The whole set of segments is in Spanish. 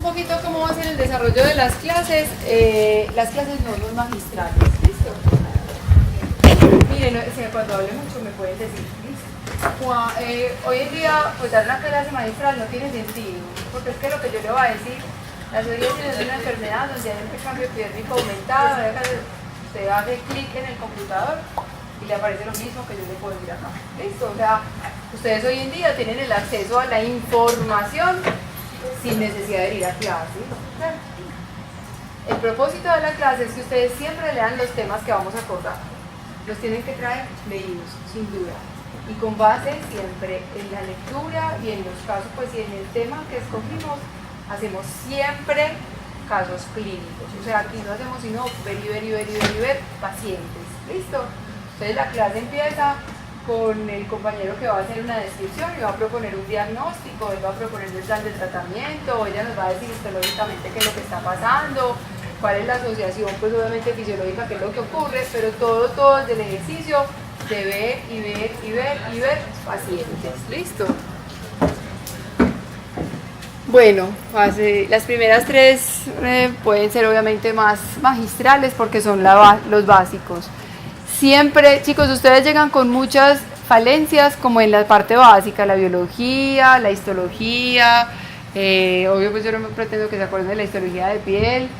Un poquito cómo va a ser el desarrollo de las clases. Las clases no son magistrales, ¿listo? Miren, cuando hable mucho me pueden decir, ¿listo? Hoy en día, pues dar una clase magistral no tiene sentido, porque es que lo que yo le voy a decir, la psoriasis es una enfermedad donde hay un cambio epidérmico aumentado, usted hace clic en el computador y le aparece lo mismo que yo le puedo decir acá, ¿listo? O sea, ustedes hoy en día tienen el acceso a la información sin necesidad de ir a clase. El propósito de la clase es que ustedes siempre lean los temas que vamos a acordar. Los tienen que traer leídos, sin duda. Y con base siempre en la lectura y en los casos, pues y en el tema que escogimos, hacemos siempre casos clínicos. O sea, aquí no hacemos sino ver pacientes. ¿Listo? Entonces la clase empieza con el compañero que va a hacer una descripción y va a proponer un diagnóstico, él va a proponer el plan de tratamiento, ella nos va a decir histológicamente qué es lo que está pasando, cuál es la asociación, pues obviamente fisiológica, qué es lo que ocurre, pero todo desde el ejercicio de ver y ver pacientes. ¿Listo? Bueno, las primeras tres pueden ser obviamente más magistrales porque son los básicos. Siempre, chicos, ustedes llegan con muchas falencias como en la parte básica, la biología, la histología, obvio pues yo no me pretendo que se acuerden de la histología de piel,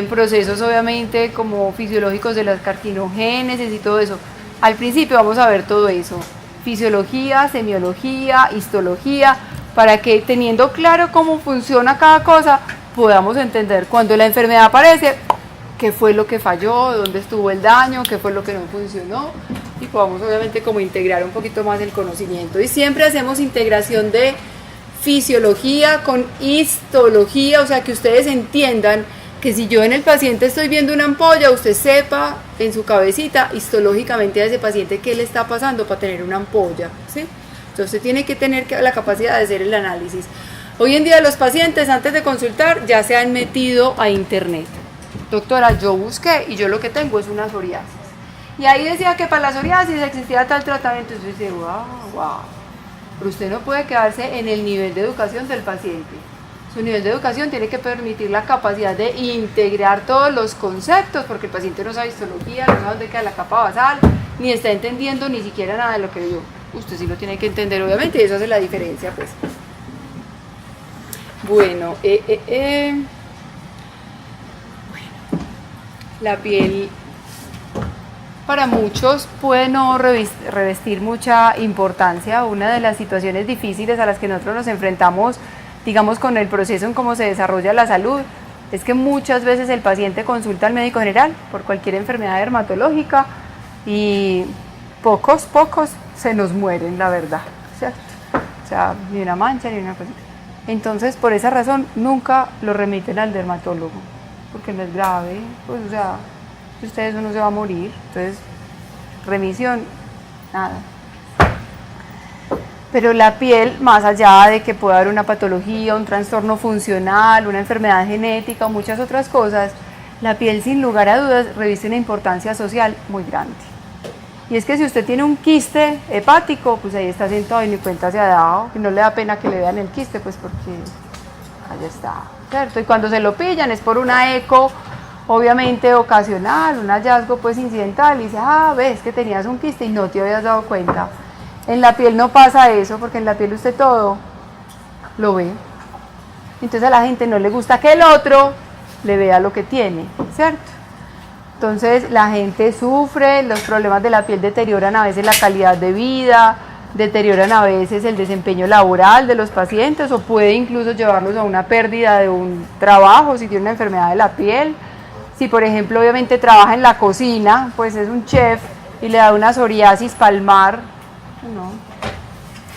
procesos obviamente como fisiológicos de las carcinogénesis y todo eso. Al principio vamos a ver todo eso, fisiología, semiología, histología, para que teniendo claro cómo funciona cada cosa, podamos entender cuando la enfermedad aparece, qué fue lo que falló, dónde estuvo el daño, qué fue lo que no funcionó y podamos obviamente como integrar un poquito más el conocimiento. Y siempre hacemos integración de fisiología con histología, o sea que ustedes entiendan que si yo en el paciente estoy viendo una ampolla, usted sepa en su cabecita histológicamente a ese paciente qué le está pasando para tener una ampolla, ¿sí? Entonces tiene que tener la capacidad de hacer el análisis. Hoy en día los pacientes antes de consultar ya se han metido a internet. Doctora, yo busqué y yo lo que tengo es una psoriasis. Y ahí decía que para la psoriasis existía tal tratamiento. Entonces dice, wow. Pero usted no puede quedarse en el nivel de educación del paciente. Su nivel de educación tiene que permitir la capacidad de integrar todos los conceptos, porque el paciente no sabe histología, no sabe dónde queda la capa basal, ni está entendiendo ni siquiera nada de lo que vio. Usted sí lo tiene que entender, obviamente, y eso hace la diferencia, pues. Bueno, la piel para muchos puede no revestir mucha importancia. Una de las situaciones difíciles a las que nosotros nos enfrentamos, digamos, con el proceso en cómo se desarrolla la salud, es que muchas veces el paciente consulta al médico general por cualquier enfermedad dermatológica y pocos se nos mueren, la verdad, ¿cierto? O sea, ni una mancha ni una cosita. Entonces, por esa razón, nunca lo remiten al dermatólogo, porque no es grave, pues, o sea, si ustedes uno se va a morir, entonces, remisión, nada. Pero la piel, más allá de que pueda haber una patología, un trastorno funcional, una enfermedad genética o muchas otras cosas, la piel sin lugar a dudas reviste una importancia social muy grande. Y es que si usted tiene un quiste hepático, pues ahí está sentado y ni cuenta se ha dado, y no le da pena que le vean el quiste, pues porque allá está, ¿cierto? Y cuando se lo pillan es por una eco, obviamente ocasional, un hallazgo pues incidental, y dice, ves que tenías un quiste y no te habías dado cuenta. En la piel no pasa eso, porque en la piel usted todo lo ve. Entonces a la gente no le gusta que el otro le vea lo que tiene, ¿cierto? Entonces la gente sufre, los problemas de la piel deterioran a veces la calidad de vida, deterioran a veces el desempeño laboral de los pacientes o puede incluso llevarlos a una pérdida de un trabajo si tiene una enfermedad de la piel. Si por ejemplo obviamente trabaja en la cocina, pues es un chef y le da una psoriasis palmar, no,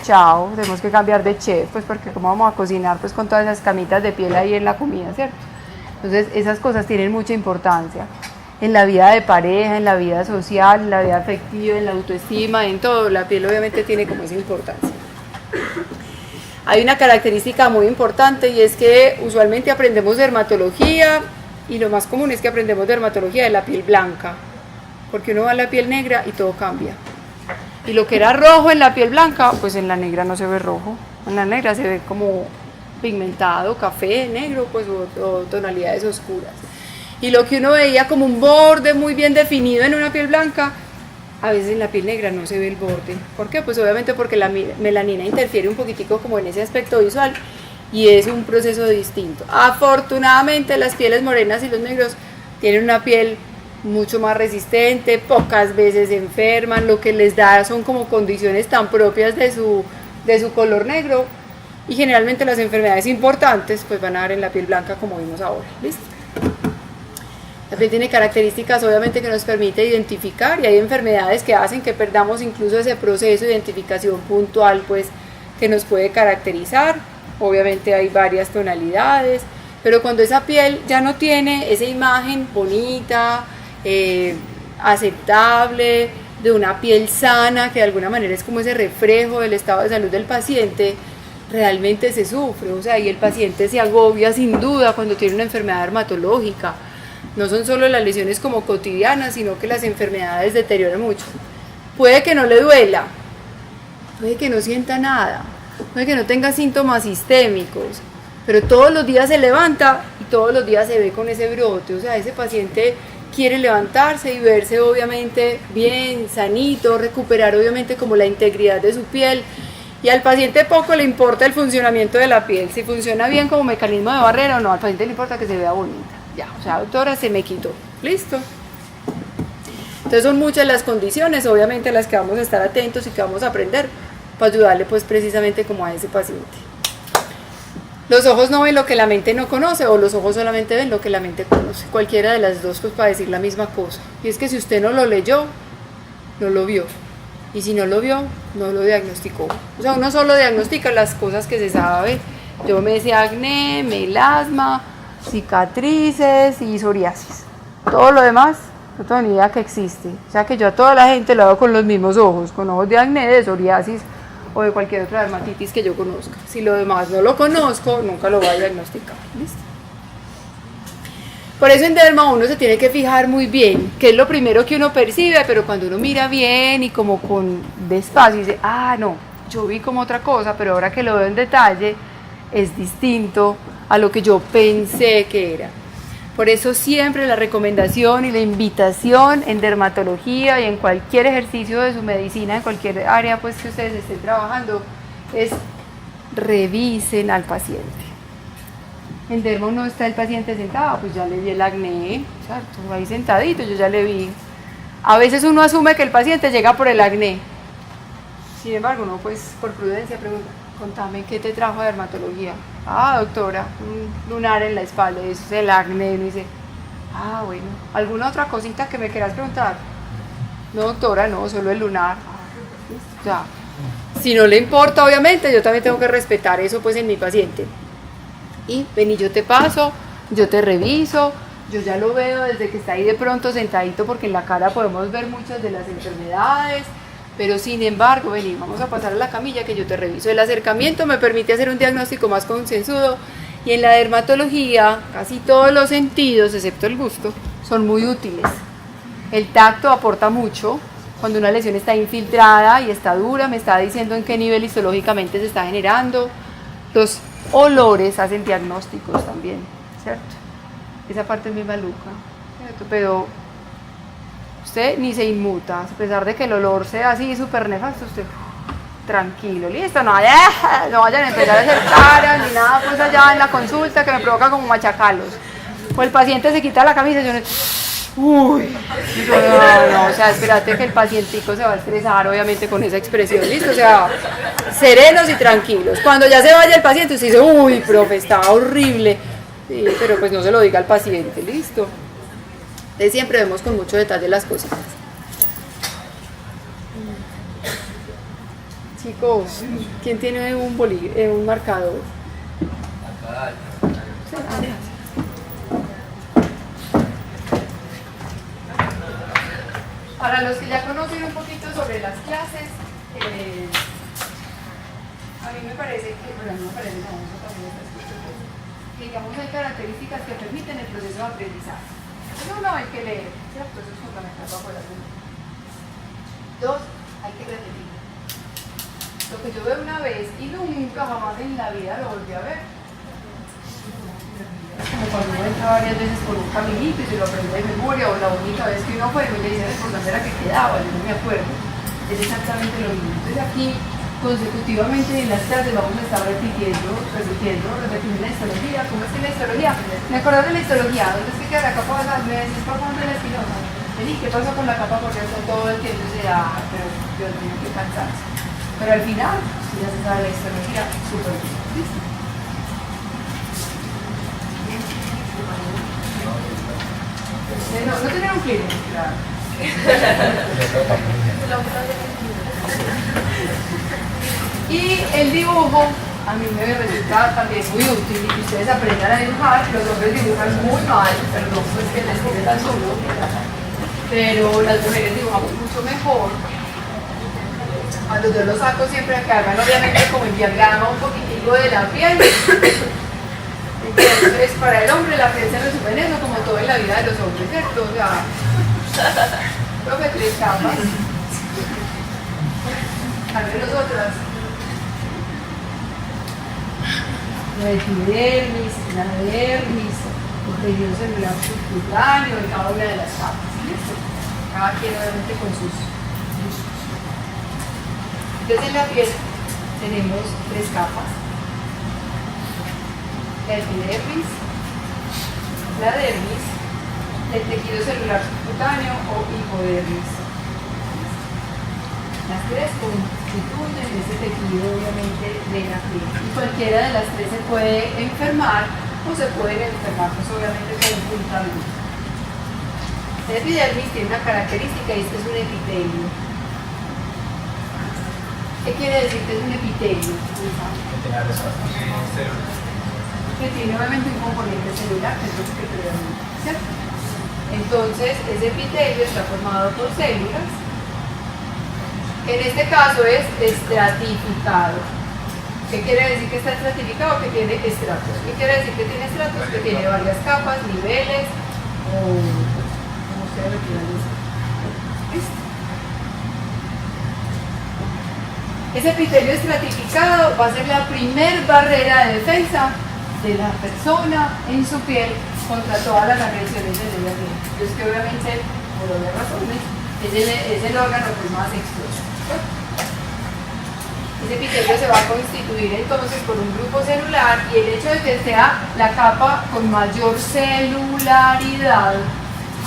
chao, tenemos que cambiar de chef, pues porque cómo vamos a cocinar pues con todas esas camitas de piel ahí en la comida, ¿cierto? Entonces esas cosas tienen mucha importancia en la vida de pareja, en la vida social, en la vida afectiva, en la autoestima, en todo. La piel obviamente tiene como esa importancia. Hay una característica muy importante y es que usualmente aprendemos dermatología y lo más común es que aprendemos dermatología de la piel blanca, porque uno va a la piel negra y todo cambia. Y lo que era rojo en la piel blanca, pues en la negra no se ve rojo, en la negra se ve como pigmentado, café, negro, pues o tonalidades oscuras. Y lo que uno veía como un borde muy bien definido en una piel blanca, a veces en la piel negra no se ve el borde. ¿Por qué? Pues obviamente porque la melanina interfiere un poquitico como en ese aspecto visual y es un proceso distinto. Afortunadamente las pieles morenas y los negros tienen una piel mucho más resistente, pocas veces se enferman, lo que les da son como condiciones tan propias de su color negro, y generalmente las enfermedades importantes pues van a dar en la piel blanca como vimos ahora. ¿Listo? La piel tiene características obviamente que nos permite identificar, y hay enfermedades que hacen que perdamos incluso ese proceso de identificación puntual pues que nos puede caracterizar. Obviamente hay varias tonalidades, pero cuando esa piel ya no tiene esa imagen bonita, aceptable, de una piel sana, que de alguna manera es como ese reflejo del estado de salud del paciente, realmente se sufre, o sea, y el paciente se agobia sin duda cuando tiene una enfermedad dermatológica. No son solo las lesiones como cotidianas, sino que las enfermedades deterioran mucho. Puede que no le duela, puede que no sienta nada, puede que no tenga síntomas sistémicos, pero todos los días se levanta y todos los días se ve con ese brote. O sea, ese paciente quiere levantarse y verse obviamente bien, sanito, recuperar obviamente como la integridad de su piel, y al paciente poco le importa el funcionamiento de la piel, si funciona bien como mecanismo de barrera o no, al paciente le importa que se vea bonita. Ya, o sea, doctora, se me quitó, listo. Entonces son muchas las condiciones obviamente a las que vamos a estar atentos y que vamos a aprender para ayudarle pues precisamente como a ese paciente. Los ojos no ven lo que la mente no conoce, o los ojos solamente ven lo que la mente conoce. Cualquiera de las dos pues para decir la misma cosa. Y es que si usted no lo leyó, no lo vio. Y si no lo vio, no lo diagnosticó. O sea, uno solo diagnostica las cosas que se sabe. Yo me decía acné, melasma, cicatrices y psoriasis. Todo lo demás, no tengo ni idea que existe. O sea que yo a toda la gente lo hago con los mismos ojos, con ojos de acné, de psoriasis o de cualquier otra dermatitis que yo conozca. Si lo demás no lo conozco, nunca lo voy a diagnosticar. ¿Listo? Por eso en derma uno se tiene que fijar muy bien qué es lo primero que uno percibe, pero cuando uno mira bien y como con despacio dice, ah no, yo vi como otra cosa, pero ahora que lo veo en detalle es distinto a lo que yo pensé que era. Por eso siempre la recomendación y la invitación en dermatología y en cualquier ejercicio de su medicina, en cualquier área pues que ustedes estén trabajando, es revisen al paciente. En derma no está el paciente sentado, pues ya le vi el acné, ¿cierto? Ahí sentadito, yo ya le vi. A veces uno asume que el paciente llega por el acné. Sin embargo, uno pues por prudencia pregunta, contame qué te trajo a dermatología. Ah, doctora, un lunar en la espalda, eso es el acné. Y uno dice, ah, bueno, ¿alguna otra cosita que me quieras preguntar? No, doctora, no, solo el lunar. O sea, si no le importa, obviamente, yo también tengo que respetar eso pues en mi paciente. Y ven y yo te paso, yo te reviso, yo ya lo veo desde que está ahí de pronto sentadito, porque en la cara podemos ver muchas de las enfermedades, pero sin embargo, vení, vamos a pasar a la camilla que yo te reviso. El acercamiento me permite hacer un diagnóstico más concienzudo, y en la dermatología casi todos los sentidos, excepto el gusto, son muy útiles. El tacto aporta mucho. Cuando una lesión está infiltrada y está dura, me está diciendo en qué nivel histológicamente se está generando. Los olores hacen diagnósticos también, ¿cierto? Esa parte es muy maluca, ¿cierto? Pero usted ni se inmuta, a pesar de que el olor sea así súper nefasto, usted tranquilo, listo, no vayan a empezar a hacer caras ni nada pues allá en la consulta que me provoca como machacarlos. O el paciente se quita la camisa y yo no, uy, no, o sea, espérate que el pacientico se va a estresar obviamente con esa expresión, listo, o sea, serenos y tranquilos. Cuando ya se vaya el paciente usted dice, uy, profe, estaba horrible, sí, pero pues no se lo diga al paciente, listo. Entonces siempre vemos con mucho detalle las cositas. Chicos, ¿quién tiene un marcador? Para los que ya conocen un poquito sobre las clases, a mí me parece que, bueno, no me parece, no, eso también está escrito, que digamos hay características que permiten el proceso de aprendizaje. Uno hay que leer, ¿cierto? Eso es fundamental para poder aprender. Dos, hay que repetir. Lo que yo veo una vez y nunca jamás en la vida lo volví a ver, cuando uno entra varias veces por un caminito y se lo aprende de memoria, o la única vez que uno fue, uno le dice por dónde era que quedaba, yo no me acuerdo. Es exactamente lo mismo. Entonces aquí, consecutivamente en las clases vamos a estar repitiendo la histología. ¿Cómo es que la histología? ¿Me acordás de la histología? ¿Dónde es que queda la capa basal? Me decís por favor de la espinosa. Vení, ¿qué pasó con la capa? Porque eso todo el tiempo se da, pero Dios mío, qué cansancio. Pero al final, si ya se sabe la histología, súper bien. ¿Listo? No tener un clima, claro. Y el dibujo a mí me resulta también muy útil y que ustedes aprendan a dibujar. Los hombres dibujan muy mal, perdón, pues que les quede tan solo, pero las mujeres dibujamos mucho mejor. Cuando yo lo saco siempre que hagan obviamente como el diagrama un poquitico de la piel. Entonces, para el hombre la piel se resume en eso, como todo en la vida de los hombres, ¿cierto? O sea, profe, 3 capas. También nosotras. La epidermis, la dermis, el tejido celular subcutáneo y cada una de las capas. ¿Listo? Cada quien obviamente con sus gustos. Entonces en la piel tenemos 3 capas. La epidermis, la dermis, el tejido celular subcutáneo o hipodermis. Las 3 constituyen ese tejido obviamente de la piel. Y cualquiera de las 3 se puede enfermar o se pueden enfermar pues obviamente conjuntamente. La epidermis tiene una característica y es un epitelio. ¿Qué quiere decir que es un epitelio? Que tiene obviamente un componente celular, que es lo que creamos, ¿cierto? Entonces, ese epitelio está formado por células. En este caso es estratificado. ¿Qué quiere decir que está estratificado? Que tiene estratos. ¿Qué quiere decir que tiene estratos? Que tiene varias capas, niveles, o como ustedes lo quieran decir. ¿Listo? Ese epitelio estratificado va a ser la primer barrera de defensa de la persona en su piel contra todas las agresiones del medio ambiente. Entonces que obviamente, por obvias razones, es el órgano pues, más expuesto. Ese epitelio se va a constituir entonces por un grupo celular y el hecho de que sea la capa con mayor celularidad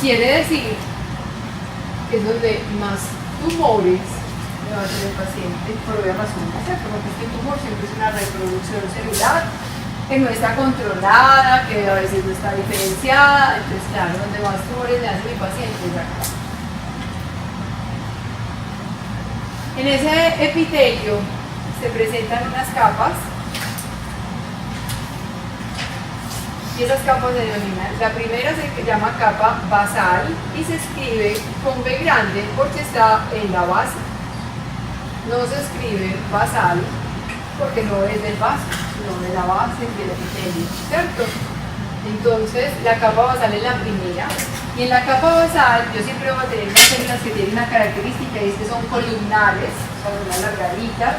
quiere decir que es donde más tumores le va a tener el paciente por obvias razones, ¿cierto? Porque este tumor siempre es una reproducción celular que no está controlada, que a veces no está diferenciada, entonces claro, donde más tumores le hace mi paciente es acá. En ese epitelio se presentan unas capas y esas capas se denominan, la primera se llama capa basal y se escribe con B grande porque está en la base. No se escribe basal porque no es del vaso, sino de la base del epitelio, ¿cierto? Entonces, la capa basal es la primera. Y en la capa basal, yo siempre voy a tener unas células que tienen una característica y es que son columnares, son unas alargaditas.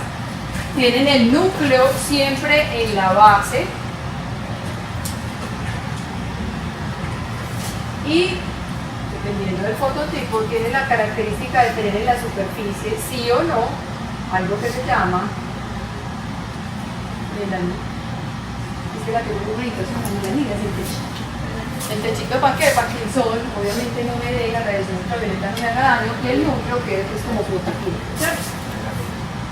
Tienen el núcleo siempre en la base. Y, dependiendo del fototipo, tiene la característica de tener en la superficie, sí o no, algo que se llama melanina. Es que la que muy bonita es una melanina, es el techito. El techito ¿para qué? Para que el sol obviamente no me dé la radiación ultravioleta, no me haga daño, y el núcleo que es como protector, ¿cierto?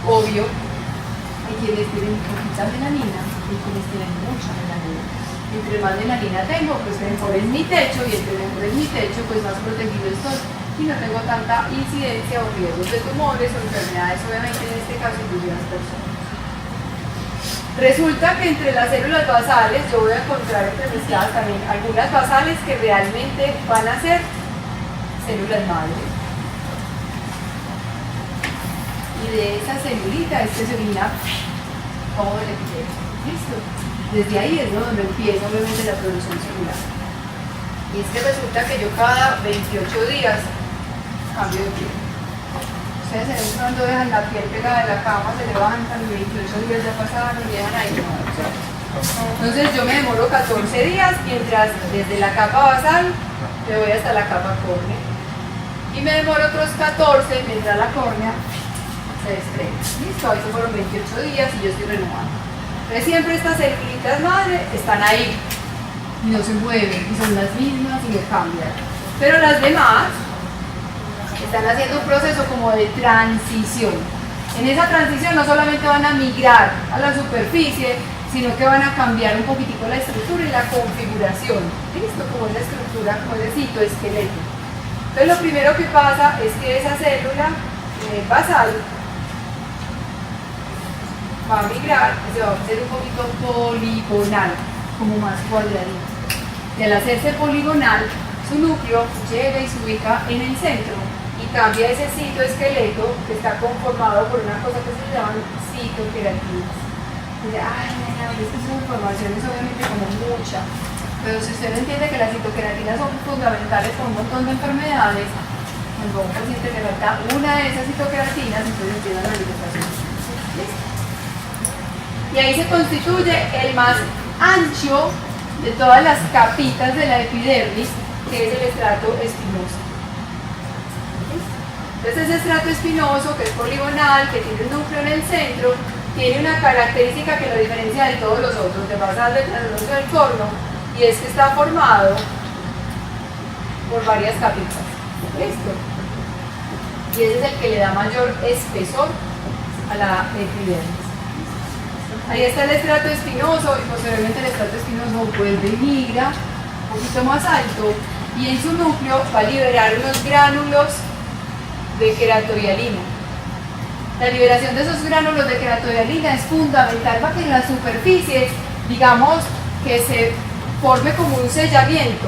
Obvio, hay quienes tienen poquita melanina y quienes tienen mucha melanina. Entre más melanina tengo, pues mejor es mi techo, y entre mejor es mi techo, pues más protegido estoy y no tengo tanta incidencia o riesgos de tumores o enfermedades, obviamente en este caso incluye las personas. Resulta que entre las células basales yo voy a encontrar entremezcladas también algunas basales que realmente van a ser células madre. Y de esa celulita es que se orina todo el epitelio. ¿Listo? Desde ahí es donde empieza obviamente la producción celular. Y es que resulta que yo cada 28 días cambio de piel. Ustedes en un cuando dejan la piel pegada de la cama, se levantan y 28 días ya pasaron y dejan ahí. No, o sea, Entonces yo me demoro 14 días mientras desde la capa basal me voy hasta la capa córnea. Y me demoro otros 14 mientras la córnea se estrena. Listo, ahí se fueron 28 días y yo estoy renovando. Entonces siempre estas células madre están ahí y no se mueven y son las mismas y no cambian. Pero las demás están haciendo un proceso como de transición. En esa transición no solamente van a migrar a la superficie, sino que van a cambiar un poquitico la estructura y la configuración. ¿Listo? Como es la estructura, como es el citoesqueleto. Entonces lo primero que pasa es que esa célula basal va a migrar y se va a hacer un poquito poligonal, como más cuadradito. Y al hacerse poligonal, su núcleo llega y se ubica en el centro y cambia ese citoesqueleto que está conformado por una cosa que se llaman citoqueratinas. Dice, ay, nena, estas son informaciones obviamente como mucha, pero si usted no entiende que las citoqueratinas son fundamentales para un montón de enfermedades, cuando un paciente le falta una de esas citoqueratinas, entonces empieza la alimentación. ¿Listo? Y ahí se constituye el más ancho de todas las capitas de la epidermis, que es el estrato espinoso. Entonces ese estrato espinoso, que es poligonal, que tiene un núcleo en el centro, tiene una característica que lo diferencia de todos los otros, de basal, del granuloso, del corno, y es que está formado por varias capitas. ¿Listo? Y ese es el que le da mayor espesor a la epidermis. Ahí está el estrato espinoso y posteriormente el estrato espinoso vuelve y migra un poquito más alto y en su núcleo va a liberar unos gránulos de queratohialina. La liberación de esos gránulos de queratohialina es fundamental para que en la superficie, digamos, que se forme como un sellamiento,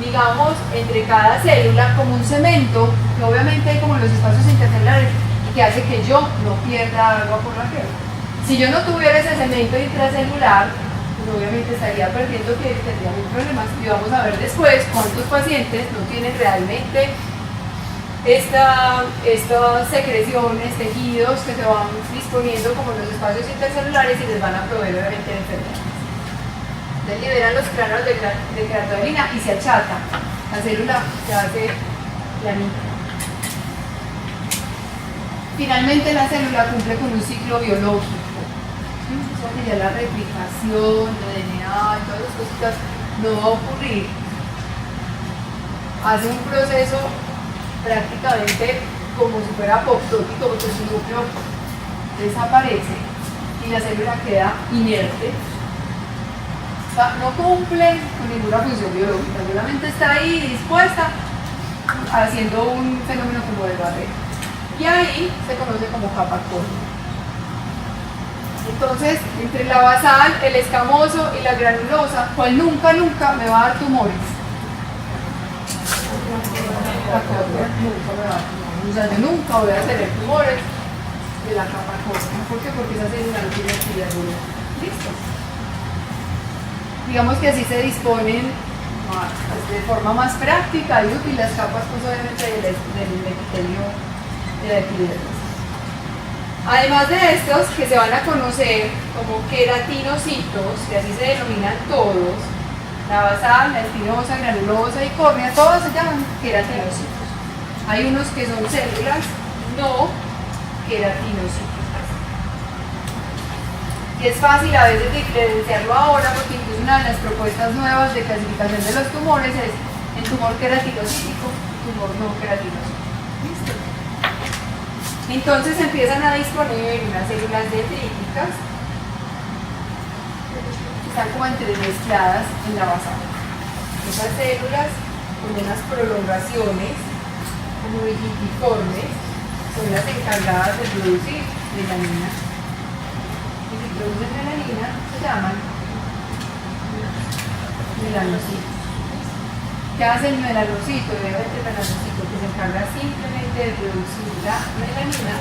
digamos, entre cada célula, como un cemento, que obviamente hay como en los espacios intercelulares y que hace que yo no pierda agua por la piel. Si yo no tuviera ese cemento intracelular, pues obviamente estaría perdiendo piel y tendría mil problemas. Y vamos a ver después cuántos pacientes no tienen realmente estas secreciones, tejidos que se van disponiendo como en los espacios intercelulares y les van a proveer obviamente de enfermedades. Entonces liberan los granos de queratohialina y se achata. La célula se hace planita. Finalmente la célula cumple con un ciclo biológico. O sea que ya la replicación, la DNA, todas esas cositas no va a ocurrir. Hace un proceso prácticamente como si fuera apoptótico, porque su núcleo desaparece y la célula queda inerte. O sea, no cumple con ninguna función biológica, solamente está ahí dispuesta haciendo un fenómeno como de barrera. Y ahí se conoce como capa córnea. Entonces, entre la basal, el escamoso y la granulosa, cual nunca me va a dar tumores. La córnea nunca me va a dar tumores. O sea, yo nunca voy a tener tumores de la capa córnea. ¿Por qué? Porque esa célula no tiene actividad biológica. ¿Listo? Digamos que así se disponen de forma más práctica y útil las capas, pues obviamente del epitelio de la epidermis. Además de estos, que se van a conocer como queratinocitos, que así se denominan todos, la basal, la espinosa, granulosa y córnea, todos se llaman queratinocitos. Hay unos que son células no queratinocitos. Y es fácil a veces diferenciarlo ahora, porque incluso una de las propuestas nuevas de clasificación de los tumores es el tumor queratinocítico y tumor no queratinocítico. ¿Listo? Entonces empiezan a disponer unas células dendríticas que están como entremezcladas en la basal. Esas células con unas prolongaciones como digitiformes son las encargadas de producir melanina. Y si producen melanina se llaman melanocitos. ¿Qué hace el melanocito? Obviamente el melanocito que se encarga simplemente de producir la melanina,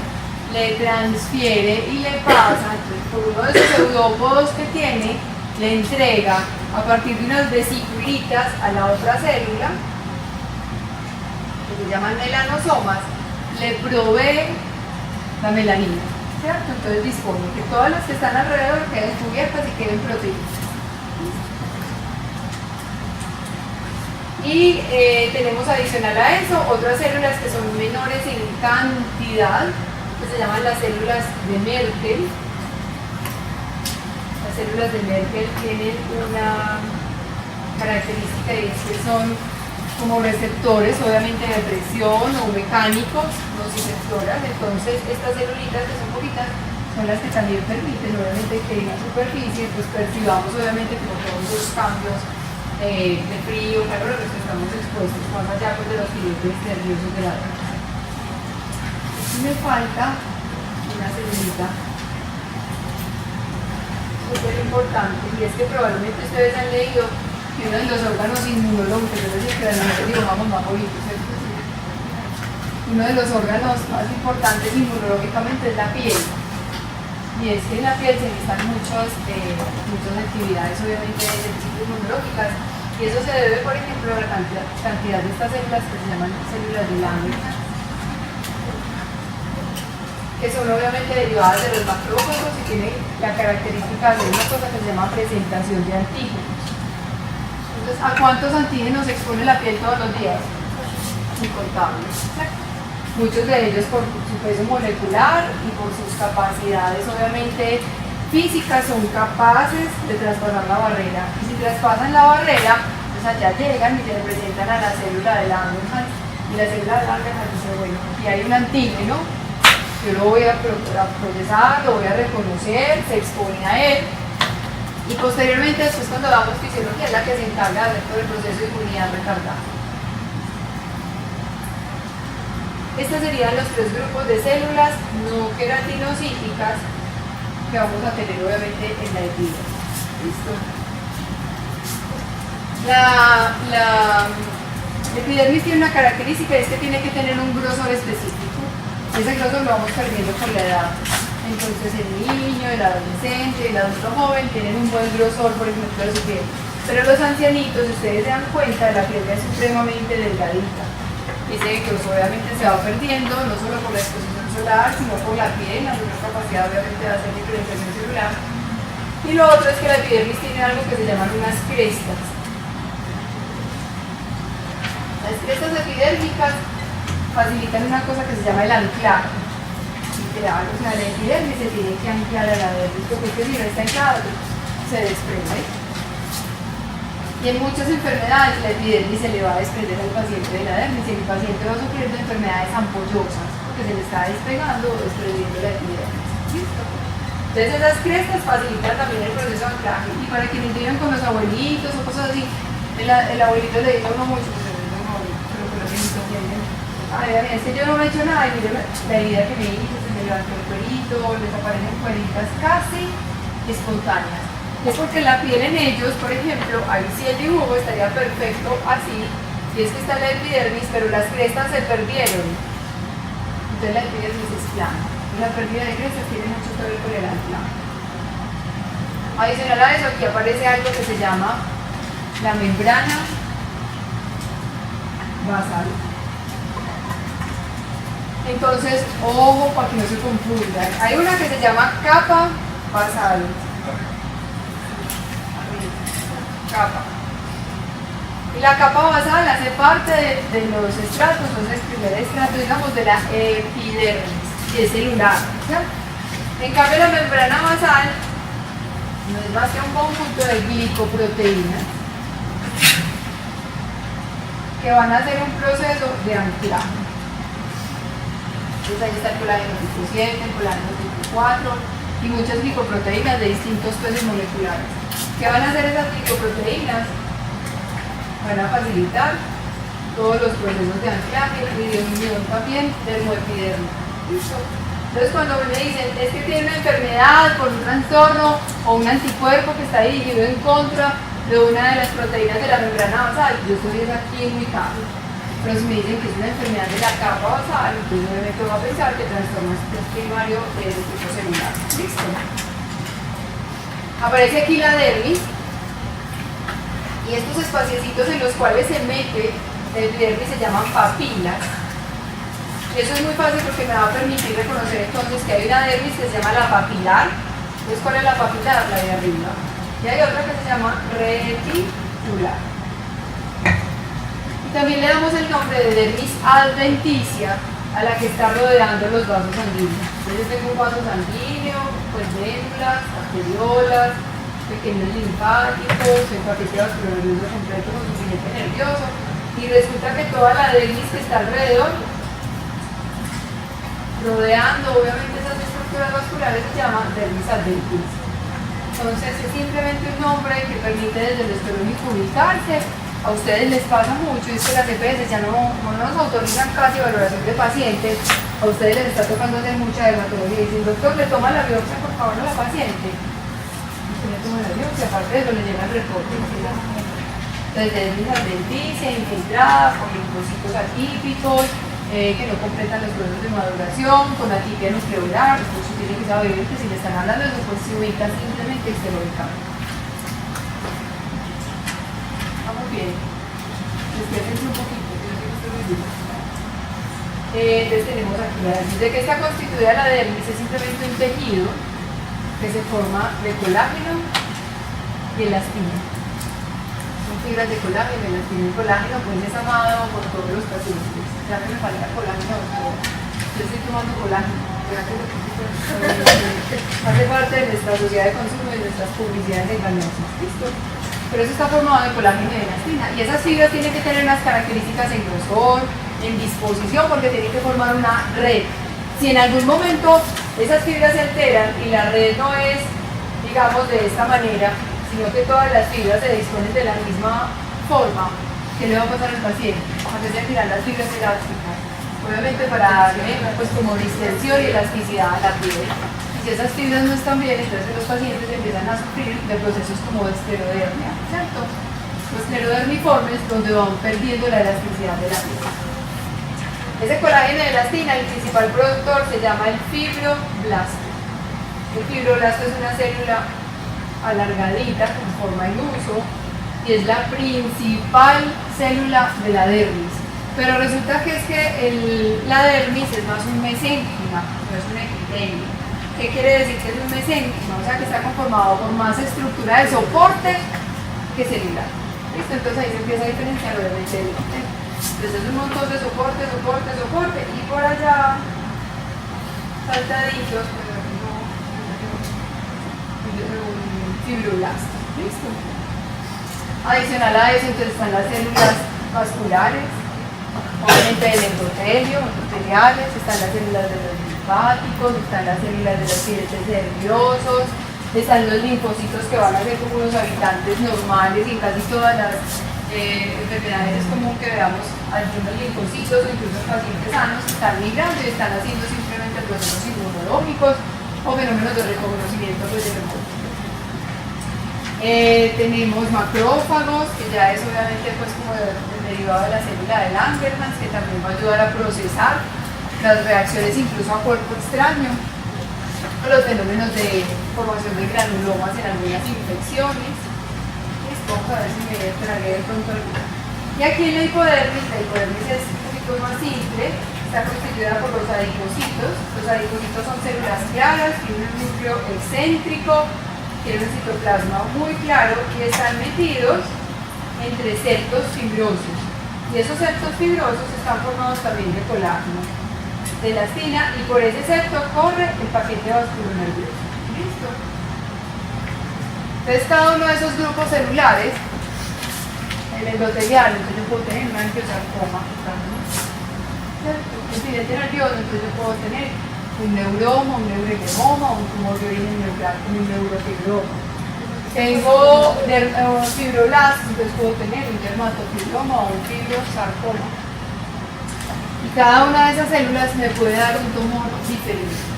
le transfiere y le pasa, entonces por uno de esos pseudópodos que tiene, le entrega a partir de unas vesiculitas a la otra célula, que se llaman melanosomas, le provee la melanina. ¿cierto? Entonces dispone que todas las que están alrededor queden cubiertas y queden protegidas. Y tenemos adicional a eso otras células que son menores en cantidad, que se llaman las células de Merkel. Las células de Merkel tienen una característica y es que son como receptores, obviamente de presión o mecánicos, nociceptoras. Entonces estas celulitas que son poquitas son las que también permiten obviamente que en la superficie pues percibamos obviamente como todos los cambios de frío, calor a los que estamos expuestos, más allá pues, de los equilibrios nerviosos de la vida. Aquí me falta una celulita súper importante, y es que probablemente ustedes han leído que uno de los órganos inmunológicos, es decir, que la nosotros digo, vamos más bonito, ¿cierto? Uno de los órganos más importantes inmunológicamente es la piel. Y es que en la piel se necesitan muchas actividades, obviamente, inmunológicas. Y eso se debe, por ejemplo, a la cantidad de estas células que se llaman células de Langerhans, que son obviamente derivadas de los macrófagos y tienen la característica de una cosa que se llama presentación de antígenos. Entonces, ¿a cuántos antígenos se expone la piel todos los días? Incontables. Muchos de ellos por su peso molecular y por sus capacidades obviamente físicas son capaces de traspasar la barrera, y si traspasan la barrera pues allá llegan y se representan a la célula de Langerhans, y la célula de Langerhans dice, bueno, aquí hay un antígeno, yo lo voy a procesar, lo voy a reconocer, se expone a él, y posteriormente después cuando damos fisiología es la que se encarga de todo el proceso de inmunidad retardada. Estos serían los tres grupos de células no queratinocíticas que vamos a tener obviamente en la epidermis. ¿Listo? La epidermis tiene una característica, es que tiene que tener un grosor específico. Ese grosor lo vamos perdiendo con la edad. Entonces el niño, el adolescente, el adulto joven tienen un buen grosor, por ejemplo, de su piel. Pero los ancianitos, si ustedes se dan cuenta, la piel es supremamente delgadita. Dice que obviamente se va perdiendo, no solo por la exposición solar, sino por la piel, la capacidad obviamente de hacer diferenciación celular. Y lo otro es que la epidermis tiene algo que se llaman unas crestas. Las crestas epidérmicas facilitan una cosa que se llama el anclaje. Literal, o sea, la epidermis se tiene que anclar a la dermis, porque es que si no está anclado, se desprende. Y en muchas enfermedades la epidermis se le va a desprender al paciente de la dermis, y el paciente va a sufrir de enfermedades ampollosas porque se le está despegando o desprendiendo la epidermis. ¿Listo? Entonces esas crestas facilitan también el proceso de anclaje. Y para quienes viven con los abuelitos o cosas así, el abuelito le dice a uno mucho, pues es un abuelito, pero que los viejitos tienen, ay, es que yo no me he hecho nada, y mire la herida que me hizo, se me levantó el cuerito, les aparecen cueritas casi espontáneas. Es porque la piel en ellos, por ejemplo, ahí sí el dibujo estaría perfecto así, y es que está la epidermis, pero las crestas se perdieron. Entonces la epidermis es plana. Y la pérdida de crestas tiene mucho que ver con el anclaje. Adicional a eso, aquí aparece algo que se llama la membrana basal. Entonces, ojo para que no se confundan. Hay una que se llama capa basal. Capa. Y la capa basal hace parte de los estratos, entonces el primer estrato, digamos, de la epidermis, y es celular, ¿cierto? En cambio la membrana basal no es más que un conjunto de glicoproteínas que van a hacer un proceso de anclaje. Entonces ahí está el colágeno tipo 7, el colágeno tipo 4 y muchas glicoproteínas de distintos pesos moleculares. ¿Qué van a hacer esas glicoproteínas? Van a facilitar todos los procesos de anclaje y de unión también dermoepidermis. ¿Listo? Entonces cuando me dicen, es que tiene una enfermedad por un trastorno o un anticuerpo que está dirigido en contra de una de las proteínas de la membrana basal, yo estoy aquí muy claro. Pero si me dicen que es una enfermedad de la capa basal, entonces obviamente voy a pensar que el trastorno es primario de tipo celular. ¿Listo? Aparece aquí la dermis y estos espaciecitos en los cuales se mete el epidermis se llaman papilas. Eso es muy fácil porque me va a permitir reconocer entonces que hay una dermis que se llama la papilar. Entonces, ¿cuál es la papilar? La de arriba. Y hay otra que se llama reticular. Y también le damos el nombre de dermis adventicia a la que está rodeando los vasos sanguíneos. Entonces tengo un vaso sanguíneo, pues vénulas, arteriolas, pequeños linfáticos, el paquete vascular nervioso completo con su siguiente nervioso. Y resulta que toda la dermis que está alrededor, rodeando obviamente esas estructuras vasculares, se llama dermis adventicia. Entonces es simplemente un nombre que permite desde el histológico ubicarse. A ustedes les pasa mucho, y es que las EPS ya no nos autorizan casi valoración de pacientes. A ustedes les está tocando hacer mucha dermatología y dicen, doctor, le toma la biopsia por favor a la paciente. Usted le toma la biopsia, aparte de eso le llega el reporte. Entonces dermis adventicia, infiltrada, con linfocitos atípicos, que no completan los procesos de maduración, con atipia nucleolar. Entonces tiene que saber que si le están hablando de eso, pues se ubica simplemente exterológicamente. Vamos bien. Despiértense un poquito, que yo sé que estoy muy duro. Entonces tenemos aquí la dermis. ¿De qué está constituida la dermis? Es simplemente un tejido que se forma de colágeno y elastina. Son fibras de colágeno, elastina y colágeno, pues es amado por todos los pacientes. Ya que me falta colágeno, doctor. Yo estoy tomando colágeno. Hace parte de nuestra sociedad de consumo y de nuestras publicidades engañosas. ¿Listo? Pero eso está formado de colágeno y elastina. Y esas fibras tienen que tener unas características en grosor, en disposición, porque tienen que formar una red. Si en algún momento esas fibras se alteran y la red no es, digamos, de esta manera, sino que todas las fibras se disponen de la misma forma, ¿qué le va a pasar al paciente? Hacerse tirar las fibras elásticas. Obviamente para darle pues como distensión y elasticidad a la piel. Si esas fibras no están bien, entonces los pacientes empiezan a sufrir de procesos como de esclerodermia, ¿cierto? Los esclerodermiformes, donde van perdiendo la elasticidad de la piel. Ese colágeno de elastina, el principal productor se llama el fibroblasto. El fibroblasto es una célula alargadita con forma en uso y es la principal célula de la dermis. Pero resulta que es que la dermis es más un mesénquima, no es un epitelio. ¿Qué quiere decir que es un mesénquima? O sea, que está conformado por más estructura de soporte que celular. ¿Listo? Entonces ahí se empieza a diferenciar obviamente el epitelio. Entonces es un montón de soporte, y por allá saltaditos, pero un fibroblasto. ¿Listo? Adicional a eso, entonces están las células vasculares, obviamente del endotelio, endoteliales, están las células de los linfáticos, están las células de los filetes nerviosos, están los linfocitos que van a ser como unos habitantes normales y en casi todas las enfermedades es común que veamos algunos linfocitos o incluso pacientes sanos que están migrando y están haciendo simplemente procesos inmunológicos o fenómenos de reconocimiento pues, de remoto. Tenemos macrófagos, que ya es obviamente pues, como el derivado de la célula de Langerhans, que también va a ayudar a procesar las reacciones incluso a cuerpo extraño, o los fenómenos de formación de granulomas en algunas infecciones. Vamos a ver si me tragué de pronto alguna. Y aquí en la hipodermis es un poquito más simple, está constituida por los adipocitos. Los adipocitos son células claras, tienen un núcleo excéntrico, tienen un citoplasma muy claro y están metidos entre septos fibrosos. Y esos septos fibrosos están formados también de colágeno, de elastina, y por ese septo corre el paquete vascular nervioso. ¿Listo? Entonces cada uno de esos grupos celulares, el endotelial, entonces yo puedo tener un angiosarcoma, el filete nervioso, entonces yo puedo tener un neuroma, un neuroedema, un tumor de origen neural, un neurofibroma. Tengo fibroblastos, entonces puedo tener un dermatofibroma o un fibrosarcoma. Y cada una de esas células me puede dar un tumor diferente.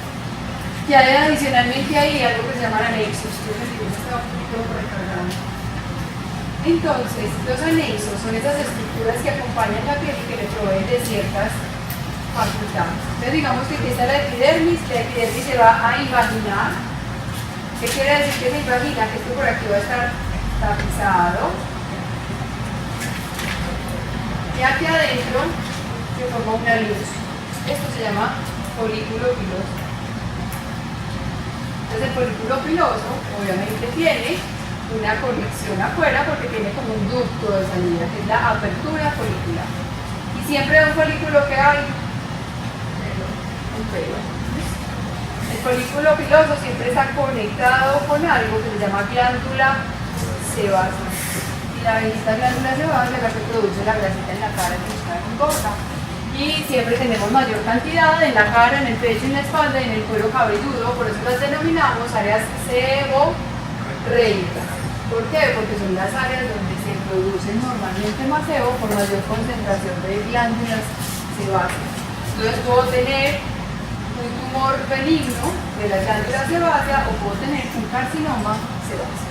Y hay adicionalmente ahí algo que se llama anexos. Yo les digo, está un poquito recargado. Entonces, los anexos son esas estructuras que acompañan la piel y que le proveen de ciertas facultades. Entonces, digamos que aquí está la epidermis se va a invaginar. ¿Qué quiere decir que se invagina? Que esto por aquí va a estar tapizado. Y aquí adentro se forma una luz. Esto se llama folículo piloso. Entonces el folículo piloso obviamente tiene una conexión afuera porque tiene como un ducto de salida, que es la apertura folicular. Y siempre en un folículo que hay un pelo. El folículo piloso siempre está conectado con algo que se llama glándula sebácea. Y esta glándula sebácea es la que produce la grasita en la cara que está engorda. Y siempre tenemos mayor cantidad en la cara, en el pecho, en la espalda y en el cuero cabelludo, por eso las denominamos áreas seborreicas. ¿Por qué? Porque son las áreas donde se produce normalmente más sebo por mayor concentración de glándulas sebáceas. Entonces puedo tener un tumor benigno de la glándula sebácea o puedo tener un carcinoma sebáceo.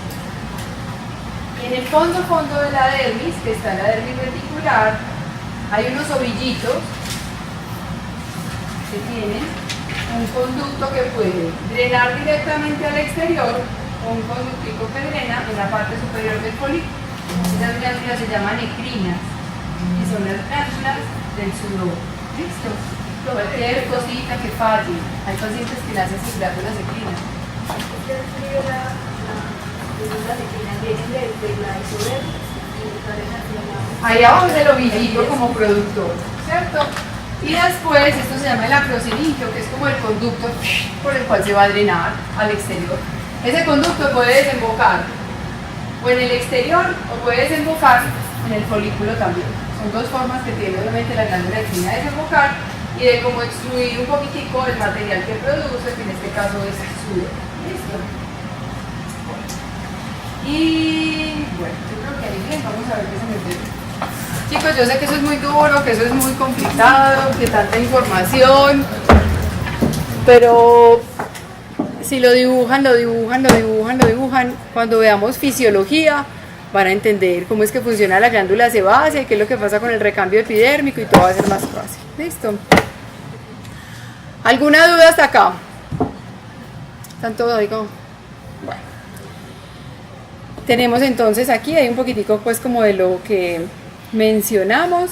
Y en el fondo de la dermis, que está en la dermis reticular, hay unos ovillitos que tienen un conducto que puede drenar directamente al exterior o un conductico que drena en la parte superior del folículo. Esas glándulas se llaman necrinas y son las glándulas del sudor. ¿Listo? Cualquier cosita que falle. Hay pacientes que nacen sin glándulas necrinas. Ahí abajo es el ovillito como productor, ¿cierto? Y después esto se llama el acrocenintio, que es como el conducto por el cual se va a drenar al exterior. Ese conducto puede desembocar o en el exterior o puede desembocar en el folículo también. Son dos formas que tiene obviamente la glándula necrina de desembocar y de como extruir un poquitico el material que produce, que en este caso es sudor. ¿Listo? Y bueno, yo creo que ahí bien, vamos a ver qué se me ve. Chicos, yo sé que eso es muy duro, que eso es muy complicado, que tanta información, pero si lo dibujan, cuando veamos fisiología van a entender cómo es que funciona la glándula sebácea, qué es lo que pasa con el recambio epidérmico y todo va a ser más fácil. ¿Listo? ¿Alguna duda hasta acá? ¿Están todos ahí como? Bueno. Tenemos entonces aquí, hay un poquitico pues como de lo que mencionamos.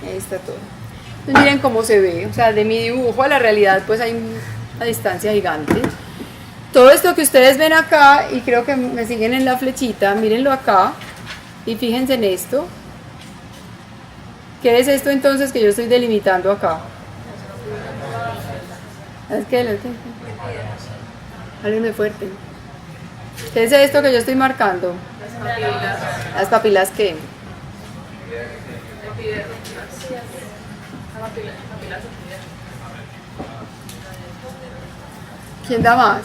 Ahí está todo. Entonces miren cómo se ve, o sea, de mi dibujo a la realidad pues hay una distancia gigante. Todo esto que ustedes ven acá, y creo que me siguen en la flechita, mírenlo acá y fíjense en esto. ¿Qué es esto entonces que yo estoy delimitando acá? Es que háblenme fuerte. ¿Qué es esto que yo estoy marcando? Las papilas ¿qué? ¿Quién da más?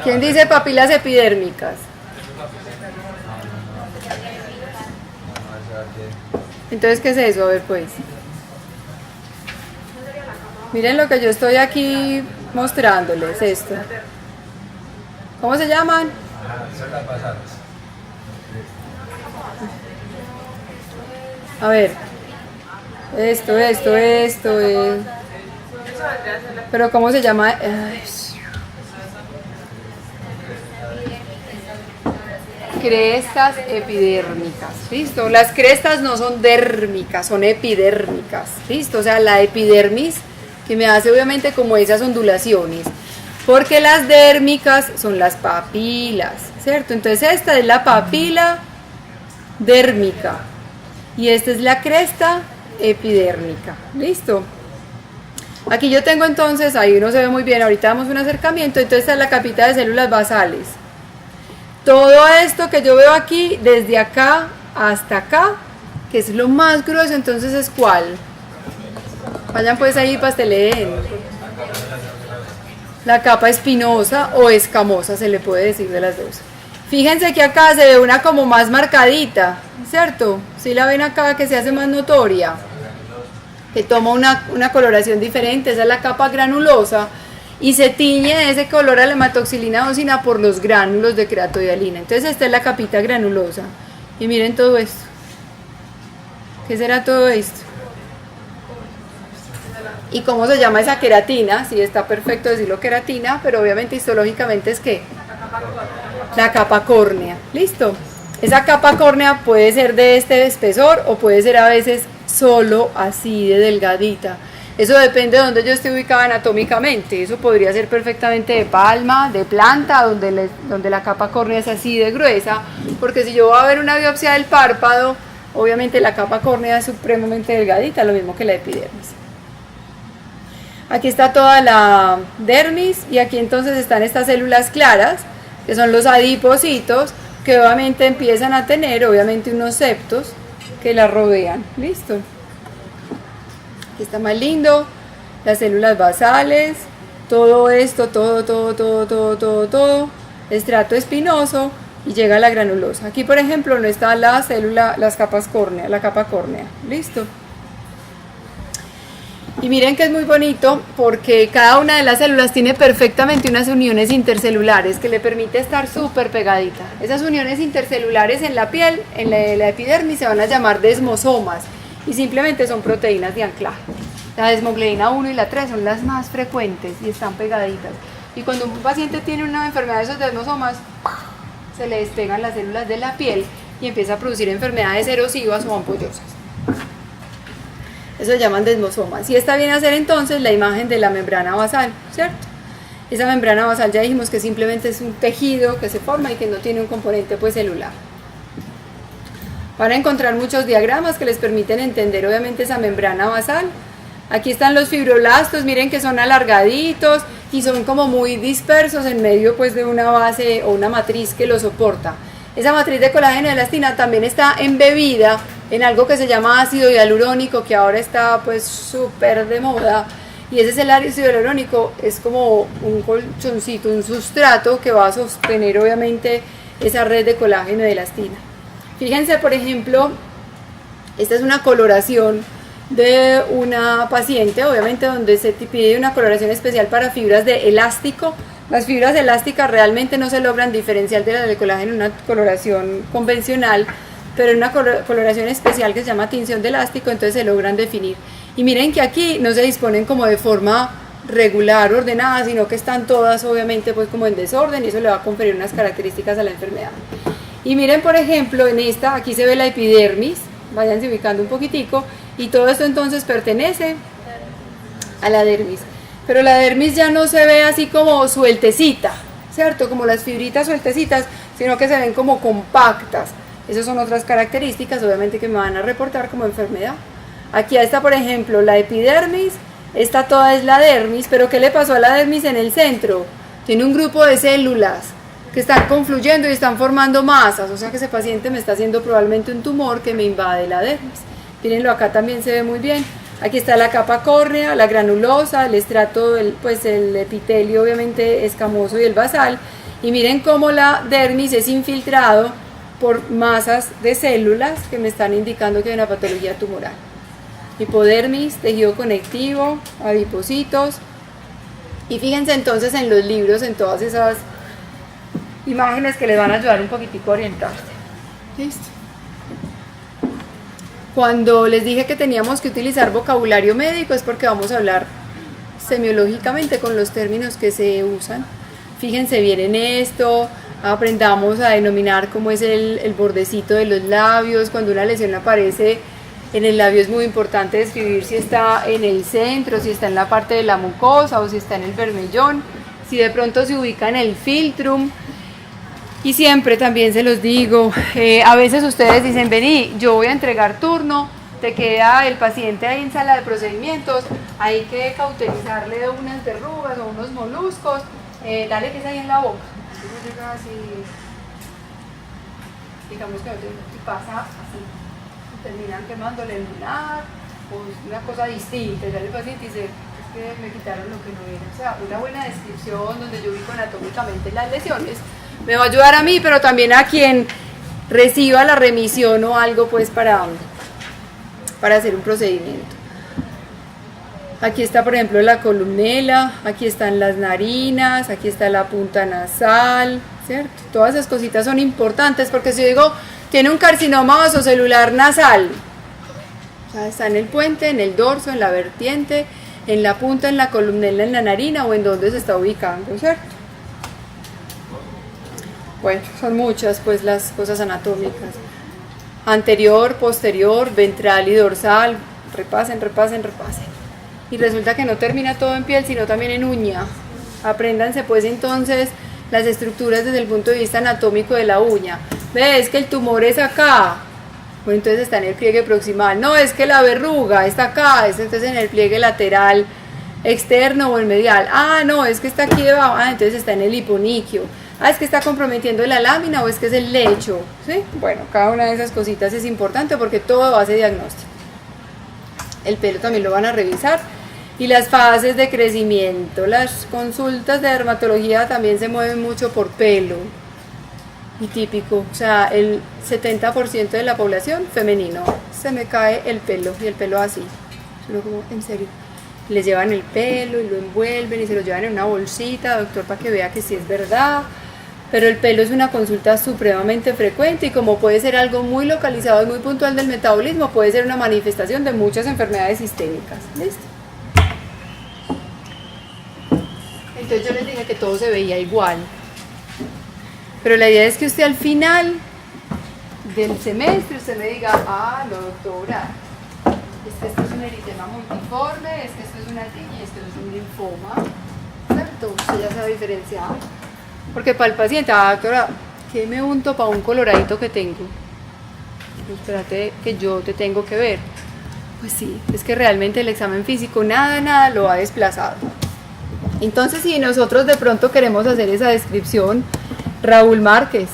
¿Quién dice papilas epidérmicas? Entonces, ¿qué es eso? A ver, pues. Miren lo que yo estoy aquí mostrándoles, esto. ¿Cómo se llaman? A ver. Esto. Pero ¿cómo se llama? Crestas epidérmicas, ¿listo? Las crestas no son dérmicas, son epidérmicas, ¿listo? O sea, la epidermis que me hace obviamente como esas ondulaciones, porque las dérmicas son las papilas, ¿cierto? Entonces esta es la papila dérmica y esta es la cresta epidérmica, ¿listo? Aquí yo tengo entonces, ahí no se ve muy bien, ahorita damos un acercamiento, entonces esta es la capita de células basales. Todo esto que yo veo aquí, desde acá hasta acá, que es lo más grueso, entonces es ¿cuál? Vayan pues ahí pasteleen. La capa espinosa o escamosa, se le puede decir de las dos. Fíjense que acá se ve una como más marcadita, ¿cierto? Si la ven acá que se hace más notoria, que toma una coloración diferente, esa es la capa granulosa. Y se tiñe de ese color a la hematoxilina eosina por los gránulos de creatoidealina. Entonces esta es la capita granulosa. Y miren todo esto. ¿Qué será todo esto? ¿Y cómo se llama esa queratina? Sí, está perfecto decirlo queratina, pero obviamente histológicamente es ¿qué? La capa córnea. ¿Listo? Esa capa córnea puede ser de este espesor o puede ser a veces solo así de delgadita. Eso depende de donde yo esté ubicada anatómicamente. Eso podría ser perfectamente de palma, de planta, donde la capa córnea es así de gruesa, porque si yo voy a ver una biopsia del párpado, obviamente la capa córnea es supremamente delgadita, lo mismo que la epidermis. Aquí está toda la dermis y aquí entonces están estas células claras, que son los adipocitos, que obviamente empiezan a tener obviamente unos septos que la rodean. Listo. Aquí está más lindo, las células basales, todo esto, todo, estrato espinoso y llega a la granulosa. Aquí por ejemplo no está la célula, las capas córnea, la capa córnea. Listo. Y miren que es muy bonito porque cada una de las células tiene perfectamente unas uniones intercelulares que le permite estar súper pegadita. Esas uniones intercelulares en la piel, en la epidermis, se van a llamar desmosomas y simplemente son proteínas de anclaje. La desmogleína 1 y la 3 son las más frecuentes y están pegaditas. Y cuando un paciente tiene una enfermedad de esos desmosomas, se le despegan las células de la piel y empieza a producir enfermedades erosivas o ampollosas. Eso se llaman desmosomas. Y esta viene a ser entonces la imagen de la membrana basal, ¿cierto? Esa membrana basal ya dijimos que simplemente es un tejido que se forma y que no tiene un componente pues celular. Van a encontrar muchos diagramas que les permiten entender obviamente esa membrana basal. Aquí están los fibroblastos, miren que son alargaditos y son como muy dispersos en medio pues de una base o una matriz que lo soporta. Esa matriz de colágeno y elastina también está embebida en algo que se llama ácido hialurónico, que ahora está pues súper de moda, y ese es el ácido hialurónico, es como un colchoncito, un sustrato que va a sostener obviamente esa red de colágeno y elastina. Fíjense por ejemplo, esta es una coloración de una paciente, obviamente donde se pide una coloración especial para fibras de elástico. Las fibras elásticas realmente no se logran diferenciar de las de colágeno en una coloración convencional, pero en una coloración especial que se llama tinción de elástico, entonces se logran definir. Y miren que aquí no se disponen como de forma regular, ordenada, sino que están todas obviamente pues como en desorden y eso le va a conferir unas características a la enfermedad. Y miren por ejemplo en esta, aquí se ve la epidermis, váyanse ubicando un poquitico, y todo esto entonces pertenece a la dermis. Pero la dermis ya no se ve así como sueltecita, ¿cierto? Como las fibritas sueltecitas, sino que se ven como compactas. Esas son otras características, obviamente, que me van a reportar como enfermedad. Aquí está, por ejemplo, la epidermis, esta toda es la dermis, pero ¿qué le pasó a la dermis en el centro? Tiene un grupo de células que están confluyendo y están formando masas, o sea que ese paciente me está haciendo probablemente un tumor que me invade la dermis. Mírenlo, acá también se ve muy bien. Aquí está la capa córnea, la granulosa, el estrato, pues el epitelio obviamente escamoso y el basal. Y miren cómo la dermis es infiltrado por masas de células que me están indicando que hay una patología tumoral. Hipodermis, tejido conectivo, adipocitos. Y fíjense entonces en los libros, en todas esas imágenes que les van a ayudar un poquitico a orientarse. ¿Listo? Cuando les dije que teníamos que utilizar vocabulario médico es porque vamos a hablar semiológicamente con los términos que se usan. Fíjense bien en esto, aprendamos a denominar cómo es el bordecito de los labios. Cuando una lesión aparece en el labio es muy importante describir si está en el centro, si está en la parte de la mucosa o si está en el bermellón, si de pronto se ubica en el filtrum. Y siempre también se los digo, a veces ustedes dicen, vení, yo voy a entregar turno, te queda el paciente ahí en sala de procedimientos, hay que cauterizarle unas verrugas o unos moluscos, dale que es ahí en la boca. Entonces llega así, digamos que si pasa así, terminan quemándole el lunar o una cosa distinta, ya el paciente dice, es que me quitaron lo que no era. O sea, una buena descripción donde yo ubico anatómicamente las lesiones me va a ayudar a mí, pero también a quien reciba la remisión o algo pues para hacer un procedimiento. Aquí está por ejemplo la columela, aquí están las narinas, aquí está la punta nasal, ¿cierto? Todas esas cositas son importantes porque si yo digo, tiene un carcinoma vasocelular nasal, o sea, está en el puente, en el dorso, en la vertiente, en la punta, en la columela, en la narina o en donde se está ubicando, ¿cierto? Bueno, son muchas pues las cosas anatómicas. anterior, posterior, ventral y dorsal. Repasen, repasen, repasen. Y resulta que no termina todo en piel, sino también en uña. Apréndanse pues entonces las estructuras desde el punto de vista anatómico de la uña. ¿Ves que el tumor es acá? Bueno, entonces está en el pliegue proximal. No, es que la verruga está acá, es entonces en el pliegue lateral externo o el medial. Ah, no, es que está aquí debajo. Ah, entonces está en el hiponiquio. Ah, es que está comprometiendo la lámina o es que es el lecho. ¿Sí? Bueno, cada una de esas cositas es importante porque todo hace diagnóstico. El pelo también lo van a revisar. Y las fases de crecimiento. Las consultas de dermatología también se mueven mucho por pelo. Y típico, o sea, el 70% de la población femenino se me cae el pelo y el pelo así. Solo como, en serio. Les llevan el pelo y lo envuelven y se lo llevan en una bolsita, doctor, para que vea que sí es verdad. Pero el pelo es una consulta supremamente frecuente y como puede ser algo muy localizado y muy puntual del metabolismo, puede ser una manifestación de muchas enfermedades sistémicas. ¿Listo? Entonces yo les dije que todo se veía igual. Pero la idea es que usted al final del semestre usted me diga, ah, no, doctora, es que esto es un eritema multiforme, es que esto es una tiña, es que esto es un linfoma, ¿cierto? Usted ya sabe diferenciar. Porque para el paciente, ah, doctora, ¿qué me unto para un coloradito que tengo? Pues espérate que yo te tengo que ver. Pues sí, es que realmente el examen físico nada lo ha desplazado. Entonces, si nosotros de pronto queremos hacer esa descripción, Raúl Márquez.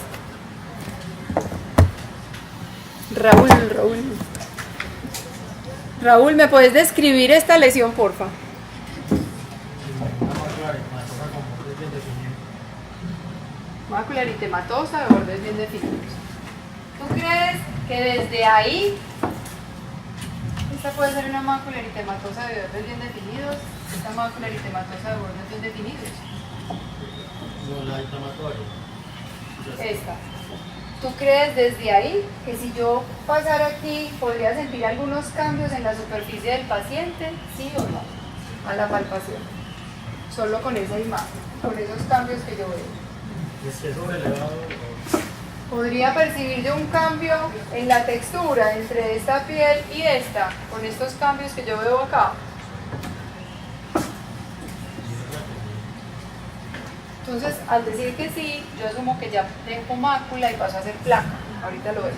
Raúl, ¿me puedes describir esta lesión, porfa? Mácula eritematosa de bordes bien definidos. ¿Tú crees que desde ahí esta puede ser una mácula eritematosa de bordes bien definidos? Esta mácula eritematosa de bordes bien definidos. No, la inflamatoria. Esta. ¿Tú crees desde ahí que si yo pasara aquí podría sentir algunos cambios en la superficie del paciente? ¿Sí o no? A la palpación. Solo con esa imagen, con esos cambios que yo veo. ¿Es que sobrelevado? Podría percibir yo un cambio en la textura entre esta piel y esta, con estos cambios que yo veo acá. Entonces, al decir que sí, yo asumo que ya tengo mácula y paso a hacer placa. Ahorita lo vemos.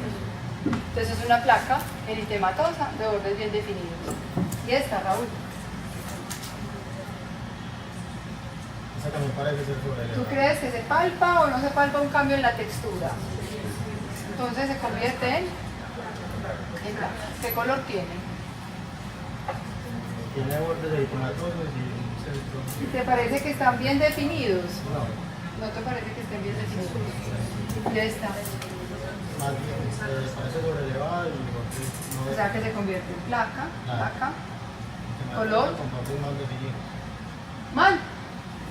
Entonces es una placa eritematosa de bordes bien definidos. Y esta, Raúl. Esa también parece ser sobrelevada. ¿Tú crees que se palpa o no se palpa un cambio en la textura? Entonces se convierte en placa. ¿Qué color tiene? Tiene bordes eritematosos y un centro. ¿Y te parece que están bien definidos? No, ¿No te parece que estén bien definidos? Ya está. más bien, parece sobrelevada y bordes no. O sea que se convierte en placa. Color. Con bordes más definidos. Mal.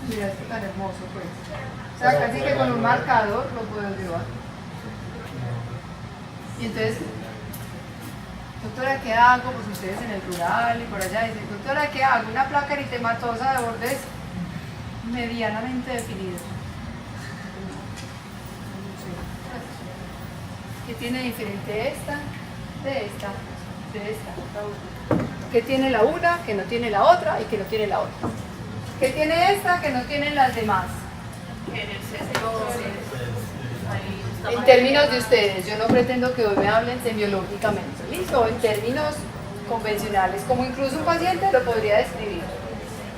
Mira, esto tan hermoso, pues. O sea, casi que con un marcador lo puedo llevar. Y entonces, doctora, ¿qué hago? Pues ustedes en el rural y por allá dicen, doctora, ¿qué hago? Una placa eritematosa de bordes medianamente definidos. ¿Qué tiene diferente esta de esta? De esta. ¿Qué tiene la una que no tiene la otra y que no tiene la otra? ¿Qué tiene esta que no tienen las demás? En términos de ustedes, yo no pretendo que hoy me hablen semiológicamente, ¿listo? En términos convencionales, como incluso un paciente lo podría describir.